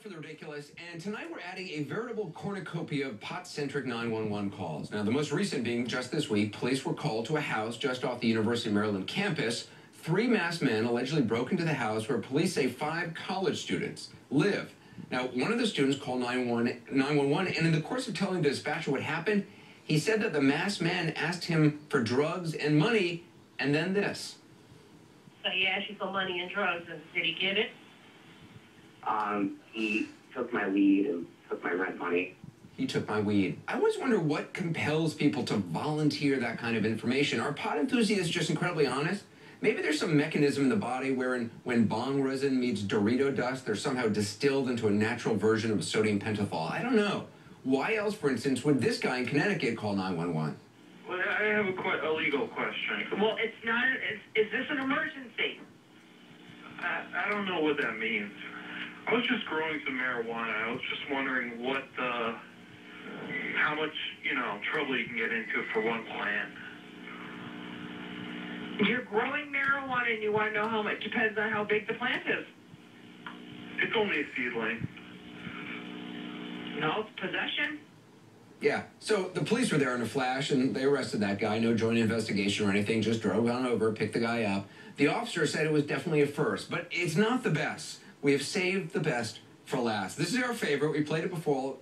for the Ridiculist, and tonight we're adding a veritable cornucopia of Pot-Centric 911 calls. Now, the most recent being just this week, police were called to a house just off the University of Maryland campus. 3 masked men allegedly broke into the house where police say 5 college students live. Now, one of the students called 911, and in the course of telling the dispatcher what happened, he said that the masked man asked him for drugs and money, and then this. So he asked you for money and drugs, and did he get it? He took my weed and took my rent money. He took my weed. I always wonder what compels people to volunteer that kind of information. Are pot enthusiasts just incredibly honest? Maybe there's some mechanism in the body wherein when bong resin meets Dorito dust, they're somehow distilled into a natural version of sodium pentothal. I don't know. Why else, for instance, would this guy in Connecticut call 911? Well, I have a legal question. Well, it's not. Is this an emergency? I don't know what that means. I was just growing some marijuana. I was just wondering how much, trouble you can get into for one plant. You're growing marijuana and you want to know how much. Depends on how big the plant is. It's only a seedling. No, it's possession. Yeah, so the police were there in a flash, and they arrested that guy. No joint investigation or anything, just drove on over, picked the guy up. The officer said it was definitely a first, but it's not the best. We have saved the best for last. This is our favorite. We played it before.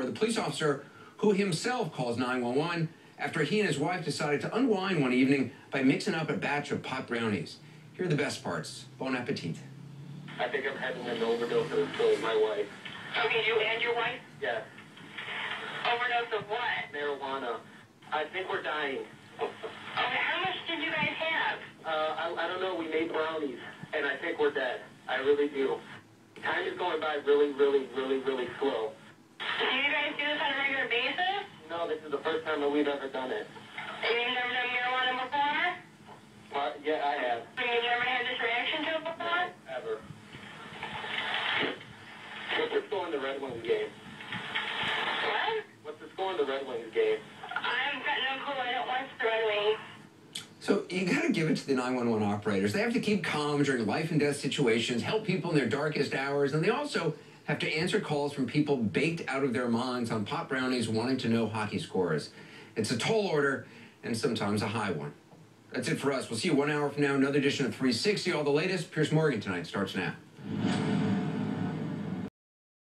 The police officer, who himself calls 911 after he and his wife decided to unwind one evening by mixing up a batch of pot brownies. Here are the best parts. Bon appetit. I think I'm having an overdose of my wife. Okay, you and your wife? Yes. Overdose of what? Marijuana. I think we're dying. Okay, how much did you guys have? I don't know. We made brownies, and I think we're dead. I really do. Time is going by really, really, really, really slow. Do you guys do this on a regular basis? No, this is the first time that we've ever done it. You've never done marijuana before? Yeah, I have. You've never had this reaction to it before? Ever. What's the score in the Red Wings game? What? What's the score in the Red Wings game? I've got no clue. I don't watch the Red Wings. So you got to give it to the 911 operators. They have to keep calm during life and death situations, help people in their darkest hours, and they also have to answer calls from people baked out of their minds on pot brownies wanting to know hockey scores. It's a tall order and sometimes a high one. That's it for us. We'll see you 1 hour from now, another edition of 360. All the latest. Piers Morgan tonight starts now.